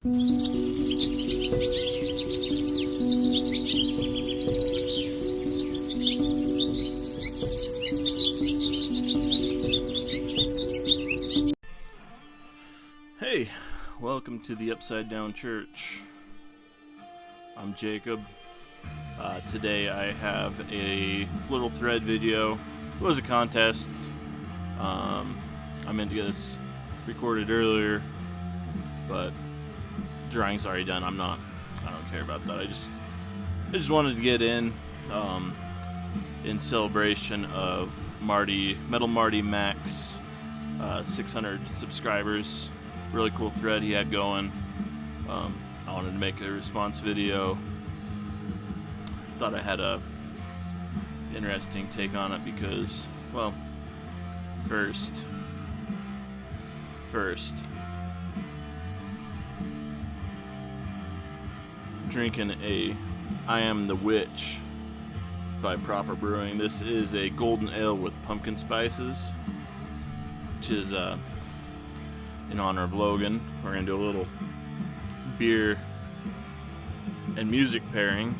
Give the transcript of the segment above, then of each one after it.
Hey, welcome to the Upside Down Church. I'm Jacob. Today I have a little thread video. It was a contest. I meant to get this recorded earlier, but drawing's already done. I don't care about that. I just wanted to get in celebration of Marty, Metal Marty Max, 600 subscribers. Really cool thread he had going. I wanted to make a response video. Thought I had a interesting take on it because, well, first, drinking a I Am the Witch by Proper Brewing. This is a golden ale with pumpkin spices, which is in honor of Logan. We're gonna do a little beer and music pairing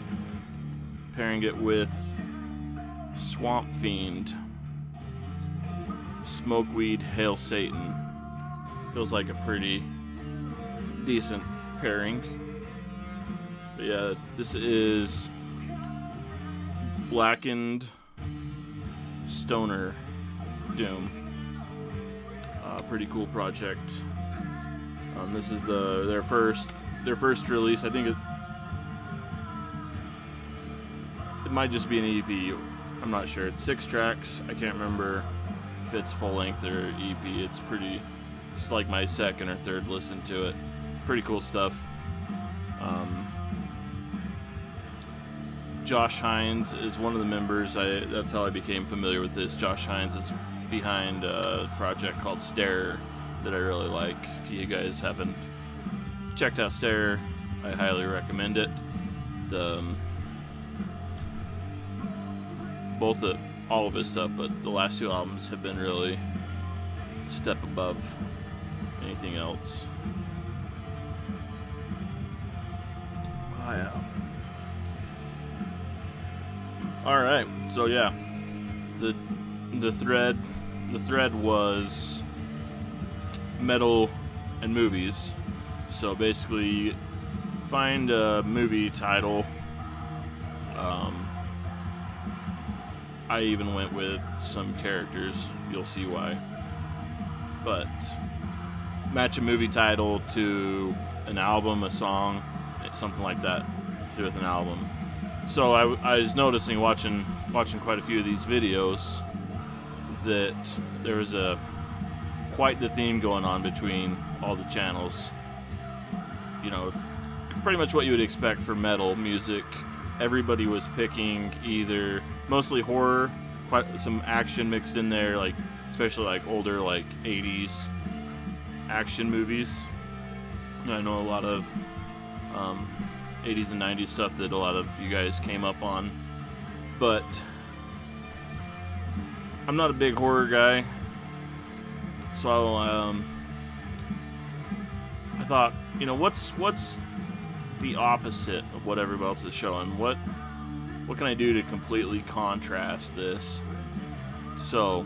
it with Swamp Fiend Smokeweed Hail Satan. Feels like a pretty decent pairing. But yeah, this is Blackened Stoner Doom. Pretty cool project. This is their first release. I think it might just be an EP. I'm not sure. It's 6 tracks. I can't remember if it's full length or EP. It's like my second or third listen to it. Pretty cool stuff. Josh Hines is one of the members. That's how I became familiar with this. Josh Hines is behind a project called Stare that I really like. If you guys haven't checked out Stare, I highly recommend it. All of his stuff, but the last 2 albums have been really a step above anything else. Oh yeah. All right, so yeah, the thread was metal and movies. So basically, find a movie title. I even went with some characters. You'll see why. But match a movie title to an album, a song, something like that, to do with an album. So I was noticing, watching quite a few of these videos, that there was quite the theme going on between all the channels. You know, pretty much what you would expect for metal music. Everybody was picking either mostly horror, quite some action mixed in there, like especially like older like 80s action movies. I know a lot of 80s and 90s stuff that a lot of you guys came up on, but I'm not a big horror guy, so I thought, you know, what's the opposite of what everybody else is showing? What can I do to completely contrast this? So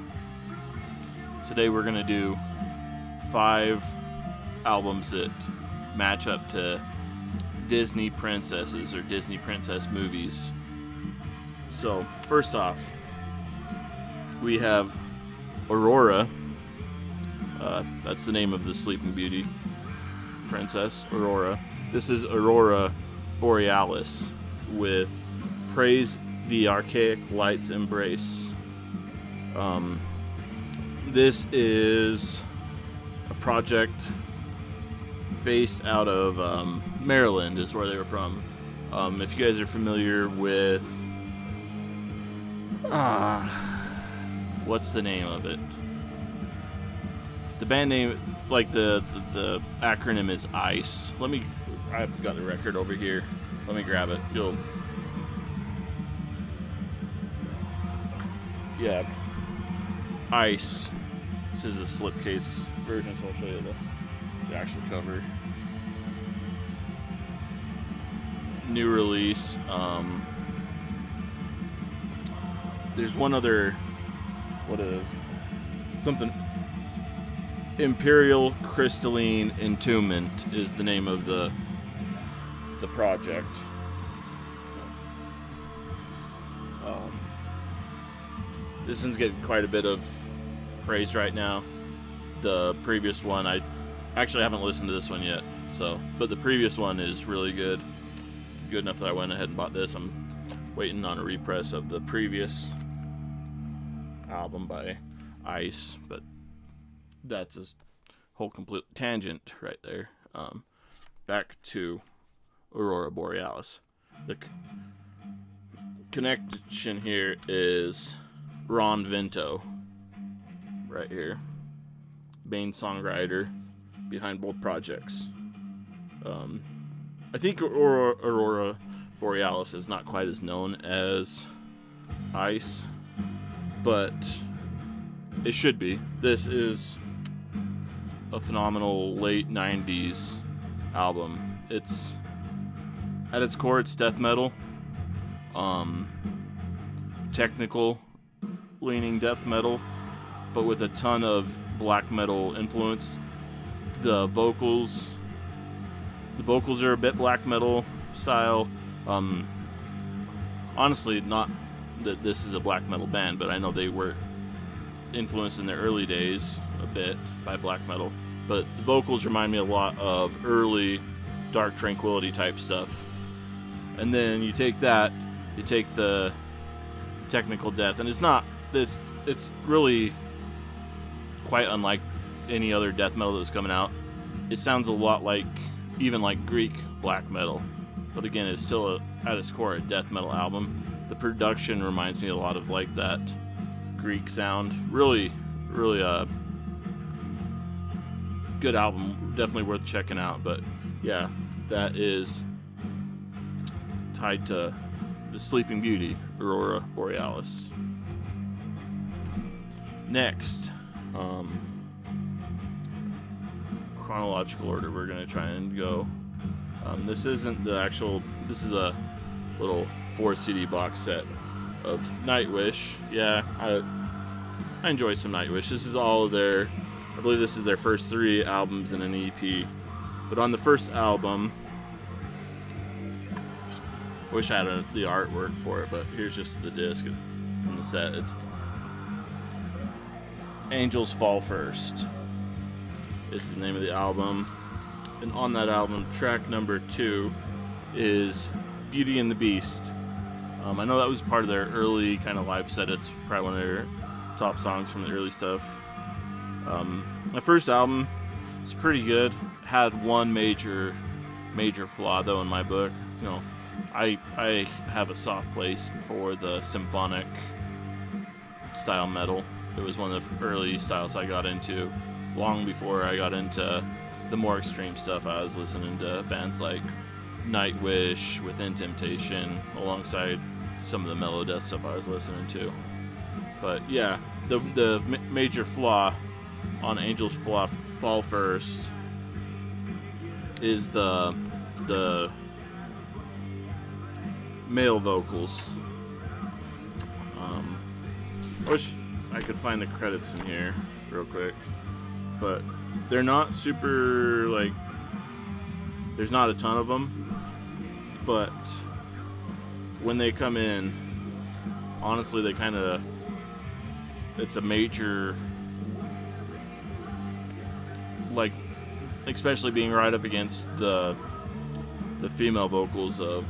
today we're gonna do 5 albums that match up to Disney princesses or Disney princess movies. So first off, we have Aurora. That's the name of the Sleeping Beauty princess, Aurora. This is Aurora Borealis with Praise the Archaic Light's Embrace. This is a project based out of Maryland, is where they were from. If you guys are familiar with what's the name of it? The band name, like the acronym is ICE. I've got the record over here. Let me grab it. Yeah, ICE. This is a slipcase version, so I'll show you the actual cover. new release. There's one other, what is something, Imperial Crystalline Entombment is the name of the project. This one's getting quite a bit of praise right now. The previous one, I actually haven't listened to this one yet, but the previous one is really good enough that I went ahead and bought this. I'm waiting on a repress of the previous album by Ice, but that's a whole complete tangent right there. Back to Aurora Borealis. The connection here is Ron Vinto, right here, main songwriter behind both projects. I think Aurora Borealis is not quite as known as Ice, but it should be. This is a phenomenal late 90s album. It's at its core, it's death metal, technical leaning death metal, but with a ton of black metal influence. The vocals are a bit black metal style. Honestly, not that this is a black metal band, but I know they were influenced in their early days a bit by black metal. But the vocals remind me a lot of early Dark Tranquillity type stuff. And then you take the technical death, and it's really quite unlike any other death metal that's coming out. It sounds a lot like Greek black metal, but again, it's still at its core a death metal album. The production reminds me a lot of like that Greek sound. Really, really good album. Definitely worth checking out. But yeah, that is tied to the Sleeping Beauty, Aurora Borealis. Next, chronological order we're going to try and go. This isn't the actual, this is a little 4 CD box set of Nightwish. Yeah, I enjoy some Nightwish. This is all of their, I believe this is their first 3 albums in an EP. But on the first album, I wish I had the artwork for it, but here's just the disc and the set. It's Angels Fall First is the name of the album. And on that album, track number 2 is Beauty and the Beast. I know that was part of their early kind of live set. It's probably one of their top songs from the early stuff. The first album is pretty good. Had one major flaw though in my book. You know, I have a soft place for the symphonic style metal. It was one of the early styles I got into long before I got into the more extreme stuff. I was listening to bands like Nightwish, Within Temptation, alongside some of the mellow death stuff I was listening to. But yeah, the major flaw on Angels Fall First is the male vocals. I wish I could find the credits in here real quick, but they're not super, like, there's not a ton of them, but when they come in, honestly, they kind of, it's a major, like, especially being right up against the female vocals of,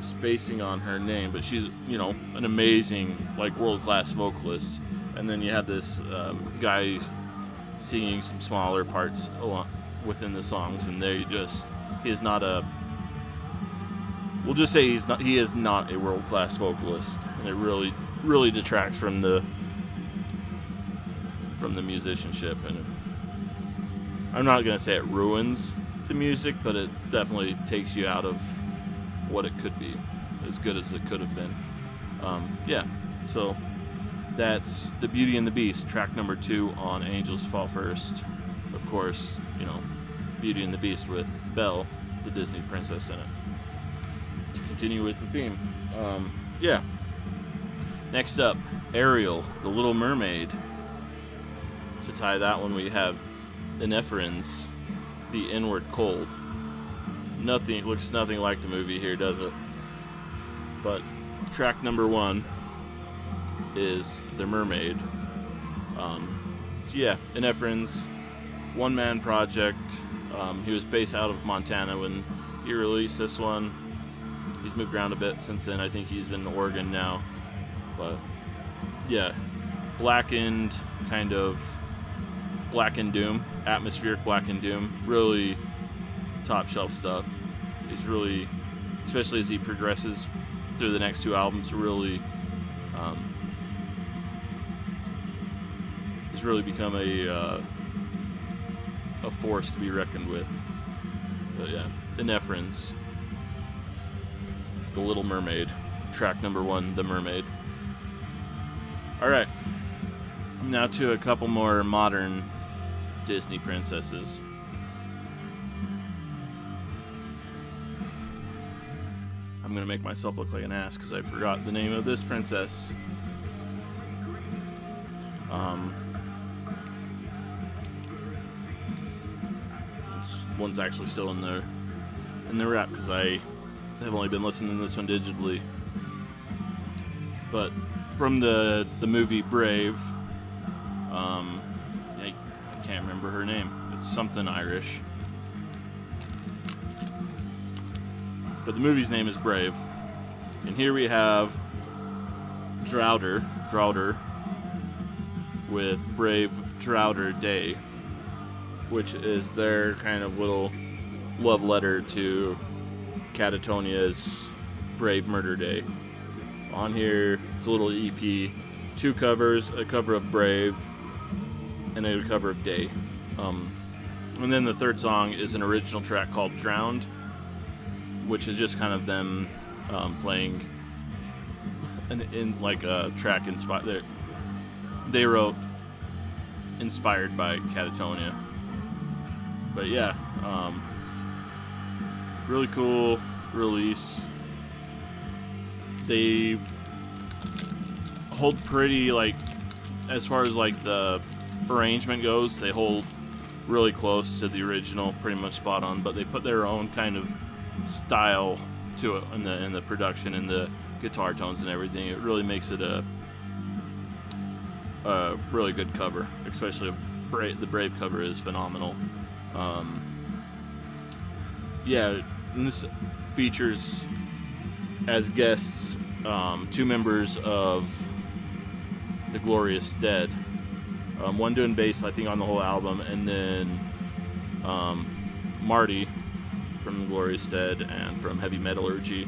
spacing on her name, but she's, you know, an amazing, like, world-class vocalist. And then you have this guy singing some smaller parts within the songs, and he is not a, we'll just say he is not a world-class vocalist, and it really, really detracts from the musicianship. And I'm not going to say it ruins the music, but it definitely takes you out of what it could be, as good as it could have been. Yeah, so that's The Beauty and the Beast, track number 2 on Angels Fall First. Of course, you know, Beauty and the Beast with Belle the Disney princess in it. To continue with the theme. Yeah. Next up, Ariel, the Little Mermaid. To tie that one, we have Inefferin's The Inward Cold. Looks nothing like the movie here, does it? But track number 1 is The Mermaid. So yeah, Inefferin's one-man project. He was based out of Montana when he released this one. He's moved around a bit since then. I think he's in Oregon now. But yeah, blackened, kind of Black and Doom, atmospheric Black and Doom. Really top shelf stuff. He's really, especially as he progresses through the next 2 albums, really he's really become a force to be reckoned with. But yeah, Inefferin's The Little Mermaid, track number 1, The Mermaid. Alright, now to a couple more modern Disney princesses. I'm gonna make myself look like an ass because I forgot the name of this princess. This one's actually still in the wrap because I have only been listening to this one digitally. But from the movie Brave, I can't remember her name. It's something Irish. But the movie's name is Brave. And here we have Drowder with Brave Drowder Day, which is their kind of little love letter to Catatonia's Brave Murder Day. On here, it's a little EP, 2 covers, a cover of Brave and a cover of Day. And then the third song is an original track called Drowned, which is just kind of them playing in like a track inspired. They wrote inspired by Catatonia. But yeah, really cool release. They hold pretty, like, as far as like the arrangement goes, they hold really close to the original, pretty much spot on, but they put their own kind of style to it in the production and the guitar tones and everything. It really makes it a really good cover, especially the Brave cover is phenomenal. Yeah, and this features as guests 2 members of the Glorious Dead. One doing bass, I think, on the whole album, and then Marty from the Glorious Dead and from Heavy Metallurgy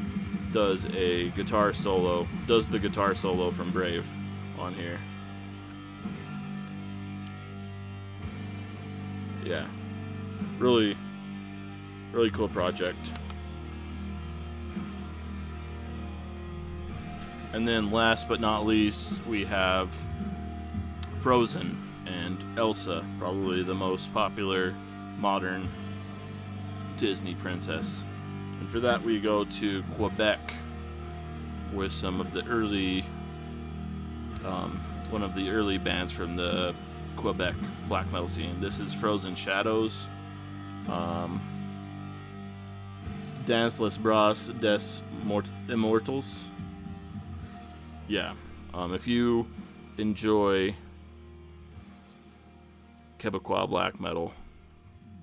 does the guitar solo from Brave on here. Yeah, really cool project. And then last but not least, we have Frozen and Elsa, probably the most popular modern Disney princess. And for that we go to Quebec with some of the early one of the early bands from the Quebec black metal scene. This is Frozen Shadows, Dans les Bras des Immortals. Yeah, if you enjoy Quebecois black metal,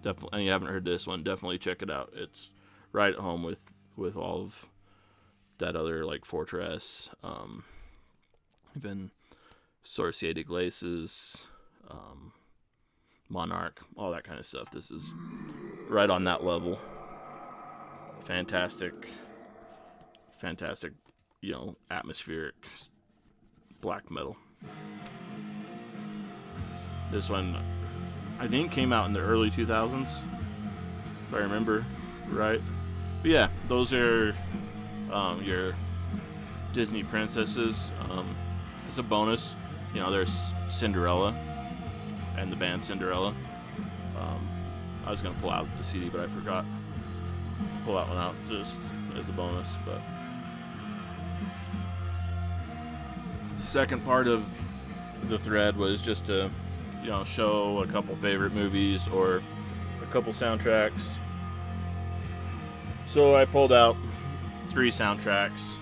definitely, and you haven't heard this one, definitely check it out. It's right at home with all of that other, like Fortress, even Sorcier de Glaces, Monarch, all that kind of stuff. This is right on that level. Fantastic, atmospheric black metal. This one, I think, came out in the early 2000s, if I remember right. But yeah, those are your Disney princesses. As a bonus, there's Cinderella and the band Cinderella. I was going to pull out the CD, but I forgot. pull that one out just as a bonus. But second part of the thread was just to, you know, show a couple favorite movies or a couple soundtracks. So I pulled out 3 soundtracks.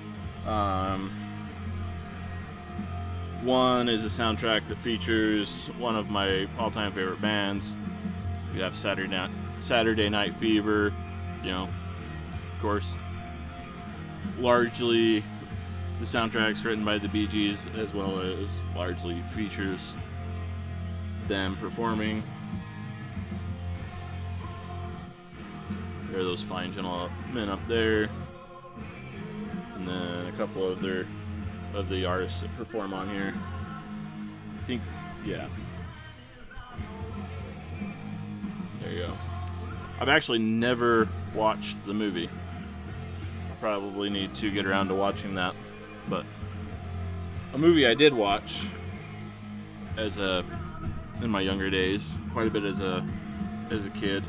One is a soundtrack that features one of my all-time favorite bands. We have Saturday Night Fever, you know, of course, largely the soundtrack's written by the Bee Gees, as well as largely features them performing. There are those fine gentlemen up there, and then a couple of the artists that perform on here. I think, yeah. There you go. I've actually never watched the movie. I probably need to get around to watching that. But a movie I did watch in my younger days, quite a bit as a kid.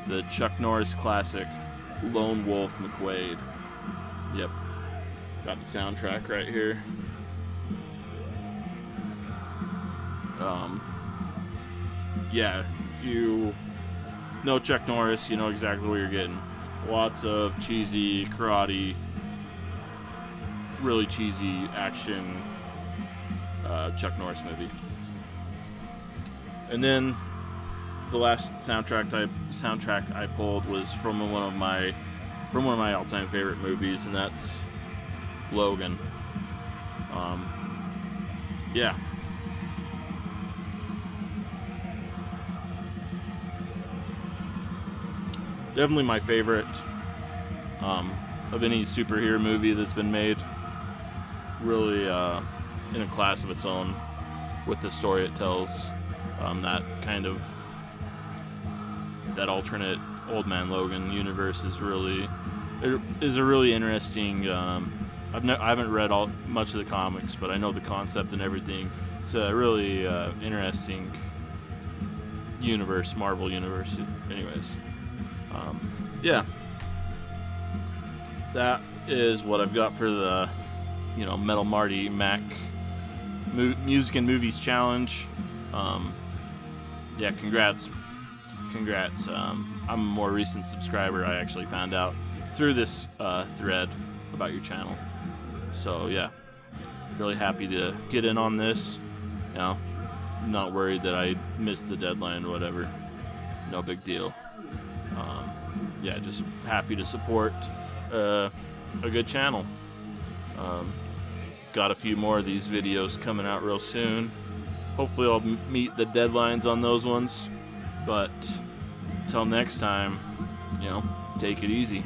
The Chuck Norris classic, Lone Wolf McQuade. Yep. Got the soundtrack right here. Yeah, if you know Chuck Norris, you know exactly what you're getting. Lots of cheesy karate, really cheesy action Chuck Norris movie. And then the last soundtrack I pulled was from one of my all-time favorite movies, and that's Logan. Yeah. Definitely my favorite of any superhero movie that's been made. Really in a class of its own with the story it tells. That alternate Old Man Logan universe is a really interesting. I haven't read much of the comics, but I know the concept and everything. It's a really interesting universe, Marvel universe. Anyways, yeah, that is what I've got for the Metal Marty Mac Music and Movies Challenge. Yeah, congrats. I'm a more recent subscriber. I actually found out through this thread about your channel. So yeah, really happy to get in on this. I'm not worried that I missed the deadline or whatever. No big deal. Yeah, just happy to support a good channel. Got a few more of these videos coming out real soon. Hopefully I'll meet the deadlines on those ones. But until next time, take it easy.